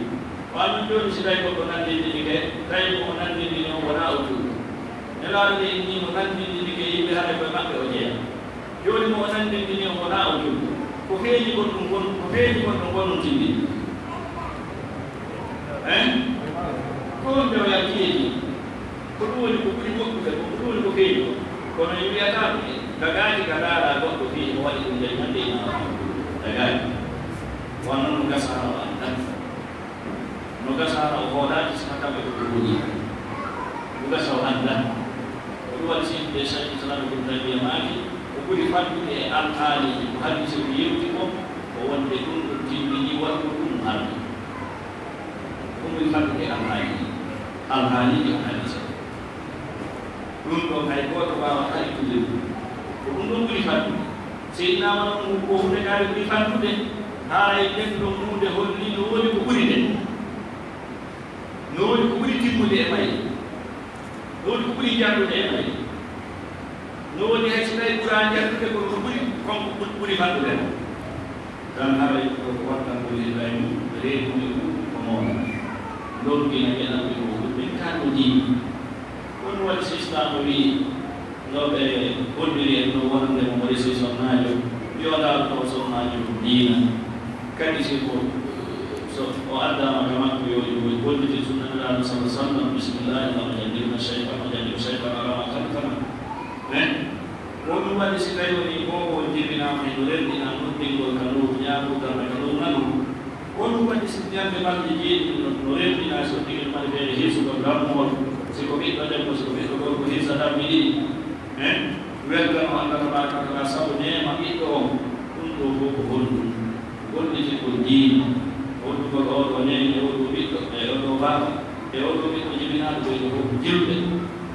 o annon joni si tawi goɗɗo nandindinike tawi ko o nandindini o wona o juuɗo nelaaɗo nde inni mo nandindinike yimɓe haɗa koye maɓɓe o jeeya joni mo o nandindini o wona o juuɗo ko feeñi gonɗum gon ko feeñi gonɗum gonɗum tindini ko on ɓe o yakkiyeji ko ɗum woni ko ɓuri goɗɗuɓe ko ɗum woni ko feeñi ko kono e wiyata dagaji ka laara goɗɗo fii o waɗi ɗum nde ñande ina dagaji wonno no gasara o anda no gasara o hooɗaji saka kamɓe ko ɗum woni no gasa o anda ko ɗum waɗi siɓɓe sahi islame ɗum tawiya maaki o ɓuri faddude e alhaaliji ko hadise ko yewti ko o wonde ɗum ɗum timmini waɗɗo ɗum harde ɗum ɓuri faddude alhaaliji o hadise ɗum ɗo hay goto wawata ittude ɗum ko ɗum ɗon ɓuri faddude seydinama noon ko hunde kaari ɓuri faddude haray neɗɗo hunde holli no woni ko ɓuri nde no woni ko ɓuri timmude e mayde no woni ko ɓuri jandude e mayde no woni hay so tawi ɓura jandude kono ko ɓuri konko ɓuri faddude tan haray ko wattangol e mum reedude ko mooɗa longina geɗalɓe ko ɗum kanko jiimi ɗum waɗi so islama wi no ɓe holliri en no wonande mo waɗi so sonnajo wiyoɗa ko sonnajo diina kadi si ko so o addama ka makko yo golliti sunnanaɗo sala sallam bisimillahi allahma jandirna cheytan o jandir cheytan alama kalkama ko ɗum waɗi si tawi woni gogo jibinama eno renndina noddingol ka ɗum ñagudarna ka ɗum nanu ko ɗum waɗi si ñande balɗe jeeɗi no renndina so ɗigel mane ɓeɗe hirsugol dammool siko ɓiɗɗo debbo siko ɓiɗɗo gorko hirsa dammi ɗiɗi weltano allah tabaraka wa taala sabu nema ɓiɗɗo o ɗum ɗo fof ko honɗum golliti ko diina hollugol oɗo nene e oɗo ɓiɗɗo e oɗo baba e oɗo ɓiɗɗo jibinaɗo ɓeyɗo fof ko jilɓe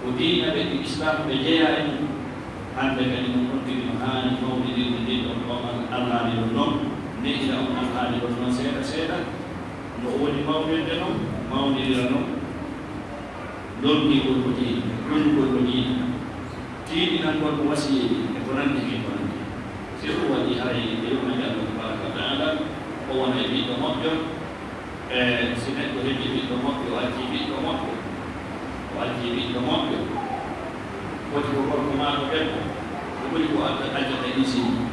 ko diina ɓe ɗi islam ɓe jeeya e mum hande kadi ɗum ɗon tigi no haani mawɗiɗirde ndin ɗon ɗon alhaali ɗon noon neɗɗira on alhaali ɗon noon seeɗa seeɗa no woni mawɗirde noon mawɗirira noon longigol ko diina longol ko diina tiiɗinangol ko wasiyeji e ko nandi hen ko nandi si ɗum waɗi haray yewnaji allah tabaraka wa taala o wona e ɓiɗɗo moƴƴo e si neɗɗo heɓi ɓiɗɗo moƴƴo o acci ɓiɗɗo moƴƴo o acci ɓiɗɗo moƴƴo woti ko gorko ma ko debbo ko ɓuri ko accata isini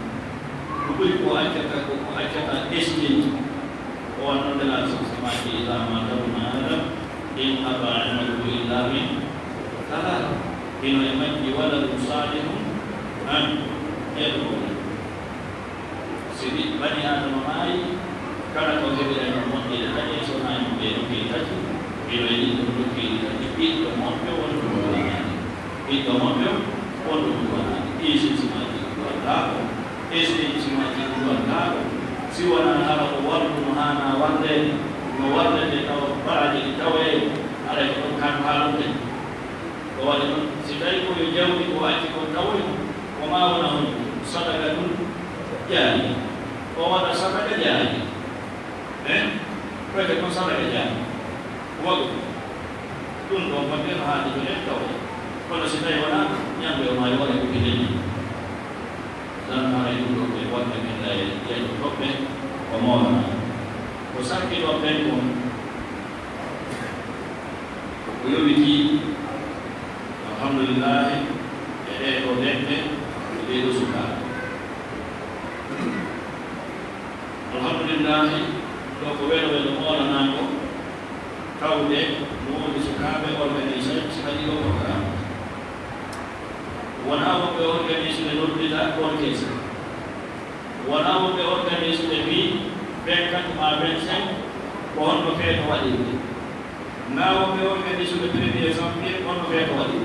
ko ɓuri ko accata eskini o wonnoon ndelal sosamaki ilama dawna adam in aba amaluhu illa min halal ino e majji waladum salihum yelo sidi bani adam mai kana ko hebe na mo ni da ni so na ni be ni ta ji ilo ni to ki ni pi to mo pe won to na pi to mo pe won to na isi si ma ji ko da isi si ma ji ko da si wana na ko won to na wande no wande de to para ji to e ala ko kan halu de ko wale si dai ko yo jawi ko ati ko tawi ko ma wana sadaka tun jari ko wana sadaka jari poi non sa che già uomo tu non va bene a di detto quando si dai ora neanche mai vuole che ti dan mare tutto che vuole che dai è troppo comune lo sa che lo tempo io vi alhamdulillah e lo dente e lo succa alhamdulillah ko welo mola nako kawde mo di sukabe organisation sadi ko ka wana ko organisation no dita orkes wana ko organisation bi bekat ma bensen ko on ko fe ko wadi na ko organisation de premier exemple ko on ko fe ko wadi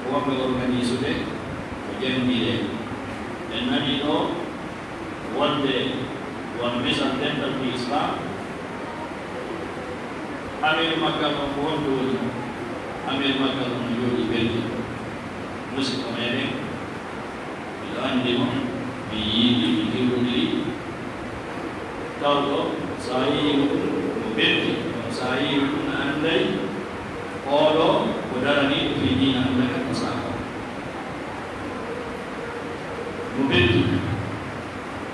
ko ko organisation de jendile en nani do wonde one mission temple di Islam amir makam mohon amir makam menjadi beli musik kemarin ilan demo di diri tahu saya beli saya andai kalau udara ni begini anda kesal beli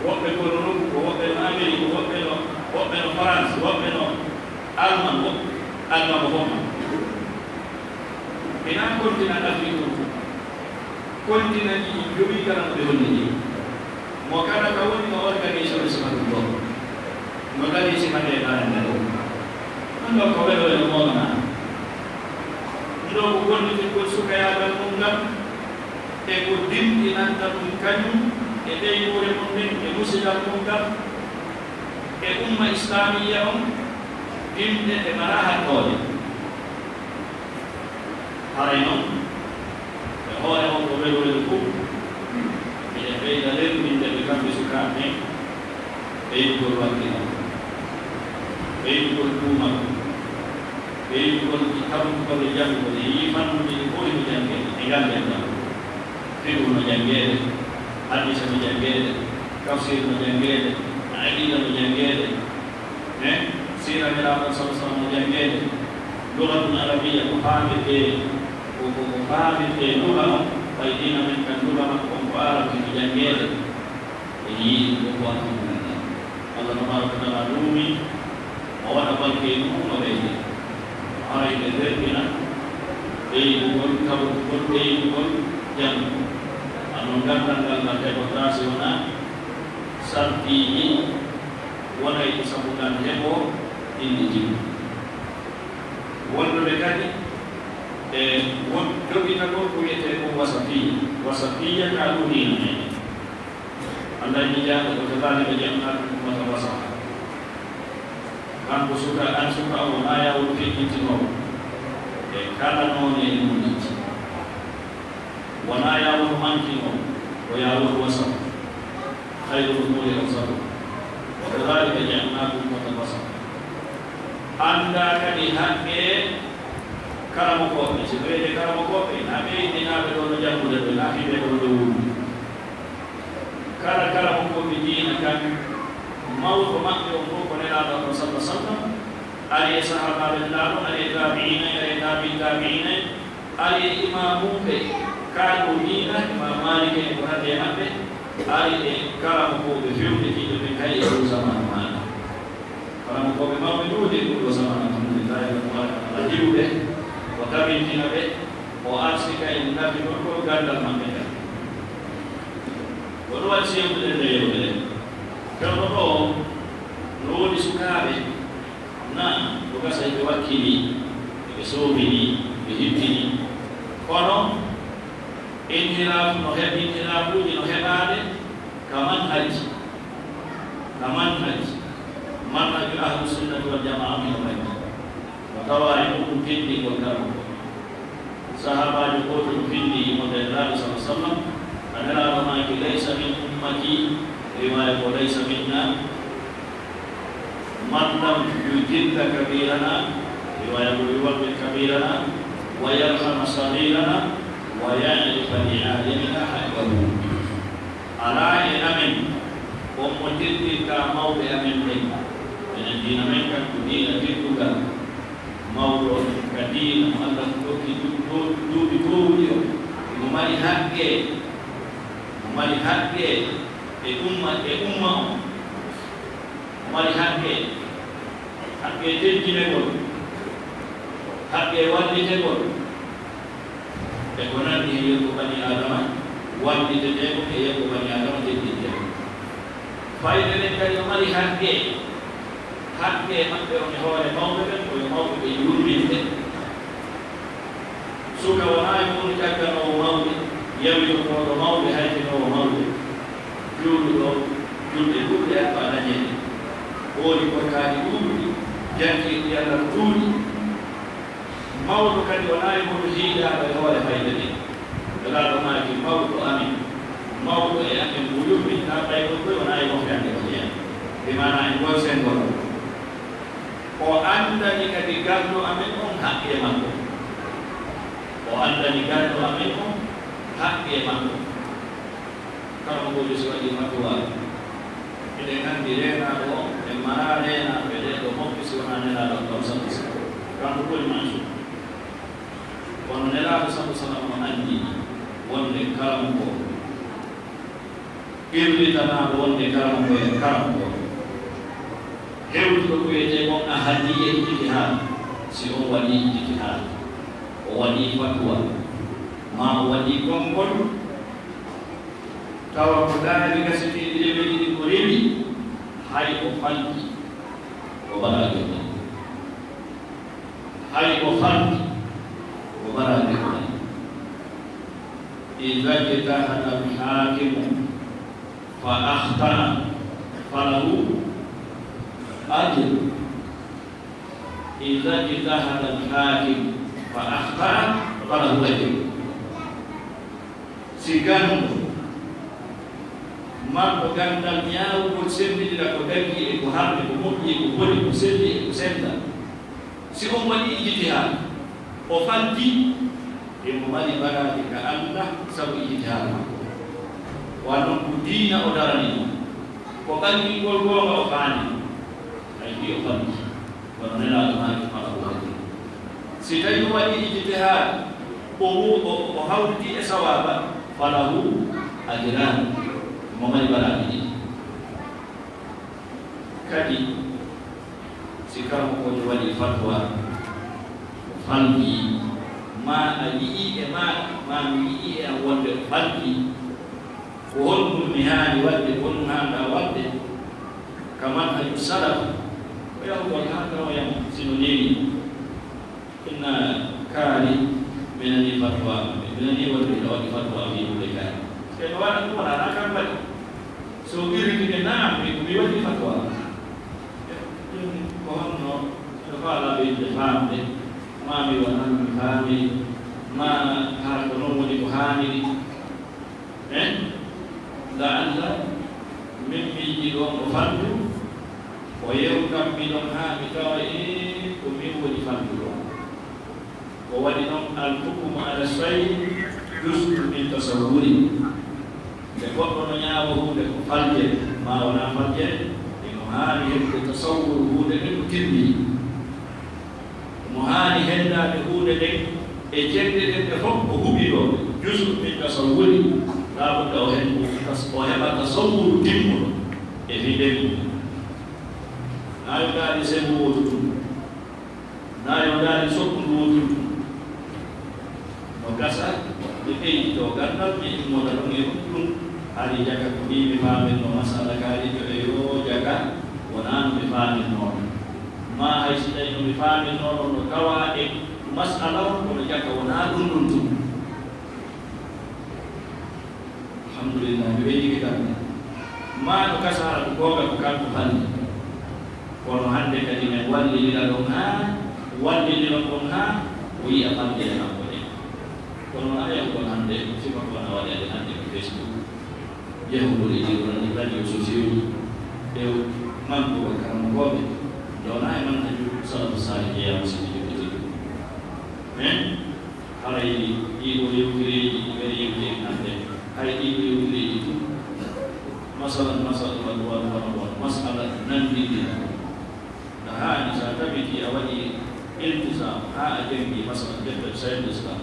woɓɓe ko non ko woɓɓe no Amérique woɓɓe no France woɓɓe no Allemagne Allemagne ko ina continent Afrique continent ji jogi kala ɓe woni ni mo kala ka woni no organisation de sima ɗum ɗo no dali sima de ɗanende ɗo ando ko ɓeɗo e moona ɗo ko gonditi ko sukayagal mum ngam e ko dimɗinanta ɗum kañum e ɓeydore mum nden e musidal mum kam e umma islamiya on dimɗe ɗe mara hattode haray noon e hoore on ko welwel fof eɗe ɓeyda lerminde ɓe kamɓe sukaɓe ɓeydugol wakkila ɓeydugol duumal ɓeydugol tabutugol e janngol e yifannude e fof no janngede e ngalden ɗam fiɗum no janngede hadis no janngede tafsir no janngede aqida no janngede sira nelaɗon sallallahu no janngede lugatun arabia ko faamirde ko faamirde luga on way dina men kan luga makko on ko arabi no janngede e yiɗi ɗo ko alhamdulillah allah tabaraka wa taala ɗumi o waɗa balke mum no ɓeyde arayɓe derɗina ɓeydugol kawrugol ɓeydugol janngo non gandal ngal heɓotasi wona sartiji wona e sabu ngal heɓo indi jimmi wonɓeɓe kadi e won joguitagol ko wiyete ko wasatiya ka ɗumina mene andañi jaaɗo ko kadalika jamnaɗum ummata wasata kanko suka an suka o wona yawol feƴƴintinowo e kala noone e muñiti wona yawol mankino o yawol wasat hayrul umuri awsatu wa kadhalika ja'alnakum ummatan wasata anda kadi haqqe karamo koɓe so ɓeyde karamo koɓe na ɓeydinaɓe ɗo no janngude ɓe na fiɓe ɗo ɗo wuuri kala karamo koɓe diina kan mawɗo maɓɓe on fof ko nelaɗo ɗo sallah sallam ari e sahabaɓe nelaɗo ari e tabiina ari e tabiina ari e imamuɓe kaɗo diina imam malike e ko hande e maɓɓe ari e karamo koɓe fewnditiɓe ɓe kay e ɗo zamanu maɗa karamo koɓe mawɓe duude ɗum ɗo zamanu alhamdulillah ala hiwɓe o tabintina ɓe o arsika en nafi ɗon ko gandal maɓɓe kan o ɗo waɗi sewtude nde yewde ɗe pewɗo ɗo no woni sukaaɓe na ko gasa ɓe wakkili eɓe soobini ɓe hittini kono inhiraaf no inhiraafuuji no heɓaade kaman haji manhaju ahlu sunnati wal jamaa min haji no tawa e ɗum pindi ngol karam sahabajo goto ɗum pindi mo ndeniraaɗo sa sallam anelaaɗo maaki laysa min ummati riwaya ko laysa minna man lam yujidda kabirana riwaya ko yuwaɓɓe kabirana wa yarhama sahirana wa ya'rifa li alimina haqqahu ala e amen on mo tirtirta mawɓe amen ɓen enen diina men kan ko diina tirtugal mawɗo ka diina mo Allah tokki duuɓi gowɗi o mo mari haqqe e umma o mo mari haqqe teddinegol haqqe wallitegol e ko nandi e yekko bani adama wallitedego e yekko bani adama teddintego fayde nden kadi o mari haqqe maɓɓe on e hoore mawɓe ɓen koye mawɓe ɓe yurminde suka wona e woni tagganowo mawɓe yawitotoɗo mawɓe haytinowo mawɓe juuluɗo julɗe ɗuɗɗe ko a dañede woodi korkaaji ɗuuɗɗi jankirɗi Allah ɗuuɗi mawɗo kadi wona e moɗo hiiɗaaɗo e hoore fayde nde welaaɗo maaki mawɗo amin mawɗo e amen mo yurminta ɓayɗon koye wona e mofe ande ko jeeya ɓe mana en goy sengol o andani kadi garɗo amen on haqqe makko kala mo goƴi so waɗi fatwa eɗen anndi reenaaɗo o e mara reenaaɓe ɗe ɗo mofɓe si wona nelaaɗo ɗon sabu kanko ɓuri mansu kono nelaaɗo sabu salam o anndi wonde kala mo irlitanaaɗo wonde kala mo e kala mo hewtuɗo koyete on a haddi e ijtihad si on waɗi ijtihad o waɗi fatwa ma o waɗi konngol tawa ko daari gasetiiɗi rewe ɗiɗi ko rewi hay o falti o waɗaade ɗon hay o falti o waɗaade ɗon إذا اجتهد الحاكم فأخطأ فله أجر إذا اجتهد الحاكم فأخطأ فله أجر Sigano marko gandal nyaaw ko sembidira ko dagi e ko harde ko moƴƴi ko boni ko selli e ko senda si on waɗi ijtihad o falti e mo mari baraji ka anda sabu ijtihad makko wano ko diina o darani ko ɓangingol gonga o faani ay mbi o falti wono nelaɗo maaki mala o waɗi si tawi o waɗi ijtihad o hawti e sawaba falahu ajran mo mari baraji ɗi kadi si kala ko waɗi fatwa falti ma a yii e ma mi yii e an wonde falti ko honɗum mi haani waɗde honɗum haanda waɗde kaman hay salaf o yahugol hakkanoyam sino newi inna kaari minani fatwa minani wonde ina waɗi fatwa wi ɗuɓe kaari e no waɗa ɗum wonana kam waɗi so irritide naam mi waɗi fatwa ko honno no faalaɓe yimɓe faamde ma mi wonan mi faami ma haa ko noon woni ko haaniri la Allah min miiji ɗon o fandu o yewkam mi ɗon haa mi tawa ko min woni fandu ɗon o waɗi noon alhukmu ala shay juz'un min tasawwuri nde goɗɗo no ñaawa huunde ko falje ma wona falje emo haani heɓde tasawwur huunde nden ko timmi mo haani henndaade huunde nden e jeɗɗe ɗen ɗe fof o huɓi ɗo juz'un min tasawwuri laabudda o heɓa tasawwuru timmuɗo e findemi naa yo ndaari sembo wotutum naa yo ndaari sokkundu wotutum no gasa ɓe ɓeydito gandal mi immota ɗon e ɗum haali jaga ko mbimi faamin no masala kaalijo e yo jaga wonaa no mi faamin noon ma hay si tawi no mi faamin noon no tawa e masala on kono jaga wonaa ɗum ɗum tum alhamdulillah be jigi tan ma to kasara ko ga ko kan tan kono hande kadi men walli ila don ha walli ila don ha wi akan de na ko de kono aya ko hande si ko na wala de hande ko Facebook ye ho boli di on radio sosial e man ko kan ko be do na man haju sa sa ye am si di di ala ido yukiri beri yukiri hande ay ido yukiri itu masalah nanti dia nah ini saya bagi awali iltizam ajeng masalah kita saya Islam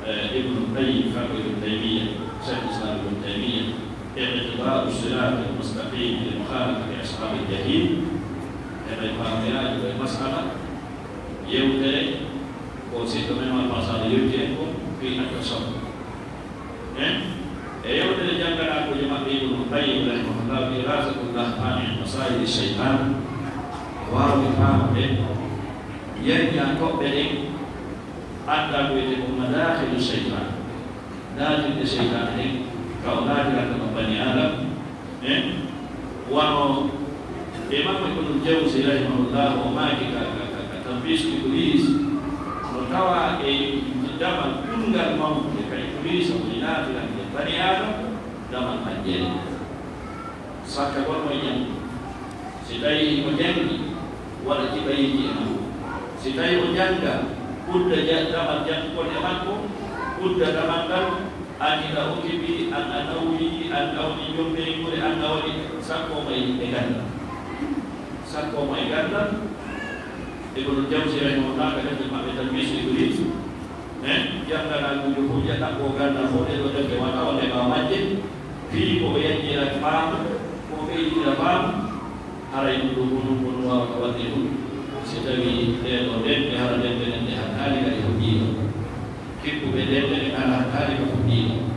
Ibnu Qayyim Ibnu Taimiyah saya Islam Ibnu Taimiyah i'tibar as-sirat al-mustaqim li mukhalafati ashab al-jahil ada pahamian juga masalah yaudah konsep memang masalah yaudah pun fi atasab yaudah jangan aku jemaah Ibnu Qayyim rahimahullah dirasatul lahman masail syaitan wa faham yang kok bedeng ada beda madakhil syaitan dan syaitan ini kau dah dengan Bani Adam wa Imam Ibnu Jauzi rahimahullah wa ma tanbis iblis merkawa zaman tunggal mau dekat iblis menjadi dengan Bani Adam zaman panjang sakabon yang sidai menjangi wala tibai jiana sidai menjangga udah zaman yang konemanku udah damankan anila ukibi an anawi an awli yumbi kuri an awli sakko mai ganda Ibnu Jauzi rahimahullah kata Imam Tanbis iblis yang kana kujuhu ya tak ganda hole do de wala ole ba majid fi ko ya jira pam ko be jira pam ara itu gunung wa kawatiru setawi de do de hara de de hakali ka yahudi kitu be de ala hakali ka yahudi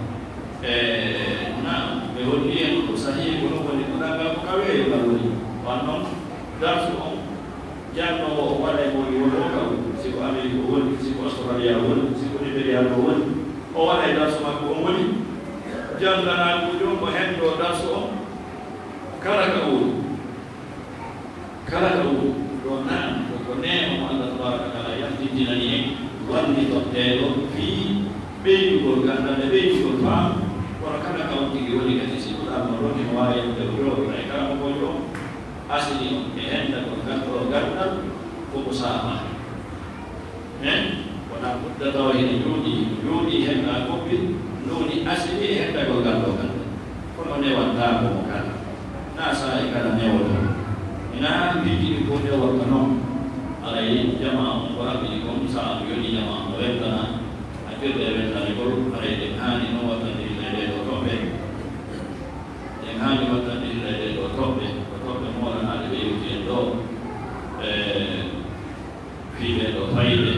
na be hodi ko sahihi ko ko ni kutaka kawe ya bali wanon darsu jangan wala mo yoroka siko Amerika won siko Australia won siko Liberia won o wala darsu makko woni jangan aku jom hendo darsu kala ka dona ko ne mo Allah tabaraka taala yang dinani wan di totelo fi be ko ganda be ko fa ora kana ka uti woni ka siko amoro ni wa ya de ro na ka mo yo asli henda ko ganda ko sama wana mutta taw ini yudi henda ko bi nuni asli henda ko ganda ko ne wanda ko kana nasa ikana ne wodo ina biji ko ne wakano alai jama wa bi ko sa yoni jama wetana akir de wetana ko alai de hani no watan de de ko be de hani watan de de ko be mo na de yuti do fi do faide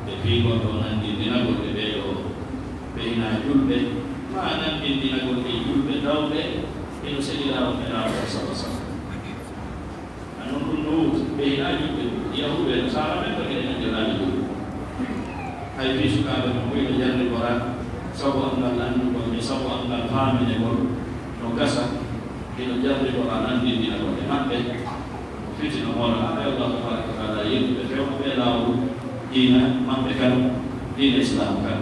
de fi ko nan di dina ko de do be ina julbe ma nan di dina ko de julbe dawbe ino sedila na sa nunut beina juga Yahudi salah mereka dengan jalan itu. Hai bisu kalau mungkin jalan orang sawan dan sawan dan paham ini baru nogasa itu jalan orang nanti tidak boleh mati. Fitnah orang ada Allah Taala kata yang betul belau dina mampirkan dina Islam kan.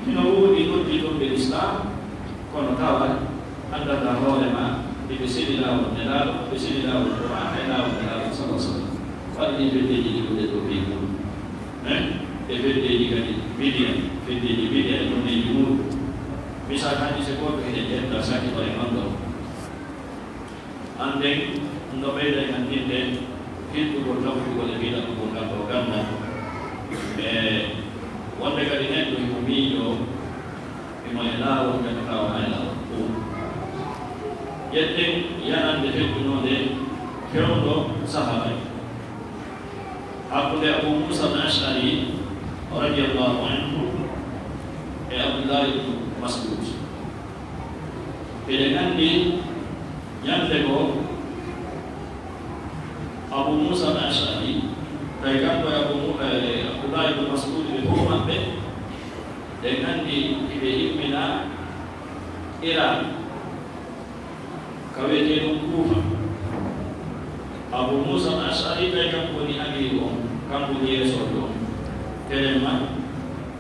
Minau ikut Islam kono kawan anda tahu lema di sini lawan nelal di sini lawan Quran nelal sama-sama. Wali bede di bede tu bingung, bede di media itu nejumur. Misalkan di sekolah kita dah sakit oleh mandor, andeng untuk beda dengan kita itu berlaku juga lebih dalam program. Wanda kalinya tu ibumiyo, imayalau dan kawayalau. Jadi yang anda fikirkan oleh Fir'aun sahabat. Abu Musa al-Ash'ari radhiyallahu anhu Abdullah bin Mas'ud. Dengan di yang tego Abu Musa al-Ash'ari dengan Abdullah bin Mas'ud di rumah dengan di Mina Iran kawete ɗum kuufa Abu Musa al-Ash'ari tawi kanko woni amiru on kanko woni yeesoɓe on tenen ma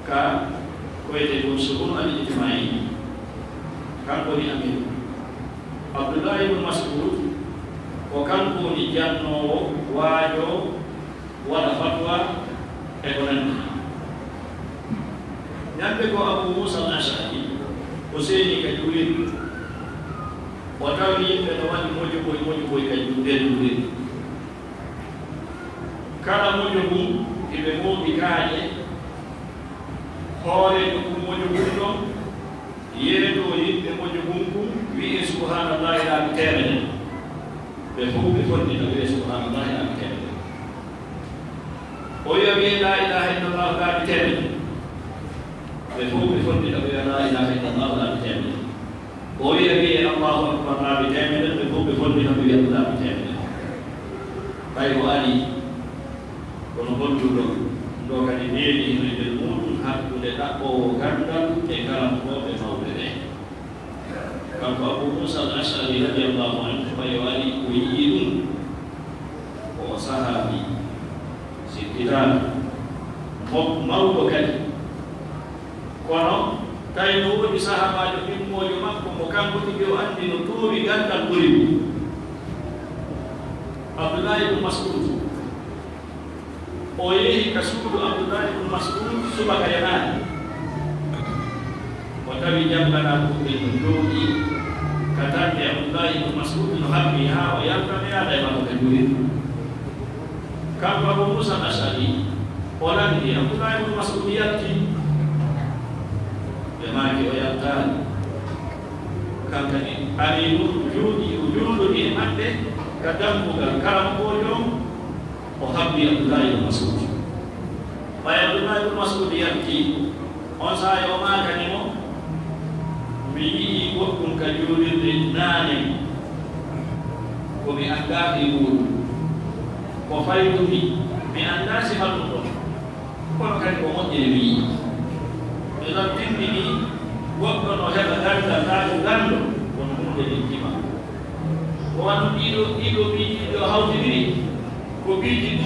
ka koyete ɗum suhun al-ijtimai kanko woni amiru Abdullah ibn Mas'ud ko kanko woni jannowo waajo waɗa fatwa e ko nanndi ñamɓe ko Abu Musa al-Ash'ari o seeni kadi wuri o tawni yimɓe no waɗi moƴo boy kadi ɗum nden wuri kala moƴo mum iɓe mooɓi kaaƴe hoore ɗum moƴo mum ɗon yeeto yimɓe moƴo mum kum wi'i subhanallahi laaɓi temedere ɓe fof ɓe fonnita wiye subhanallahi laaɓi temedere o wiya wiye la ilaha illallah laaɓi temedere ɓe fof ɓe fonnita wiya la ilaha illallah laaɓi temedere o wiya wiye allahu akbar laaɓi temedere ɓe fof ɓe fonnita wiya laaɓi temedere ɓay o ari kono holluɗo ɗo kadi neeni hino nder muɗum hakkude ɗaɓɓowo gandal e galamkoɓe mawɓe ɓe kanko Abu Musa al-Ash'ari radiyallahu anhu ɓay o ari o yii ɗum o sahabi sikkitaɗo mawɗo kadi kono tawi no woodi sahabajo ɗimmojo makko mo kanko tigi o anndi no tuuwi gandal ɓuri ɗum Abdullah ibn Mas'ud o yehi ka suudu Abdullah ibn Mas'ud subaka yanaani o tawi jambana ɓuɓɓe no jooɗi ka tarde Abdullah ibn Mas'ud no habbi haa o yalta ɓe yaada e makko ka juri kanko Abu Musa al-Ash'ari o landi Abdullah ibn Mas'ud yalti ɓe maaki o yaltaani kankani ari jooɗi o juulɗoni e maɓɓe ka dambugal karamkojo o habbi Abdullah ibn Mas'ud ɓay Abdullah ibn Mas'ud yalti on saha o maakanimo mi yii goɗɗum ka juulirde naane komi anndaaki muɗum ko faydumi mi anndaa si halɗum ɗon kono kadi ko moƴƴere mi yii mi ɗon tindini goɗɗo no heɓa gandal taa ko ganndo kono hunde ɗinkima o wano ɗiɗo miiji ɗo hawtidiri ko biiji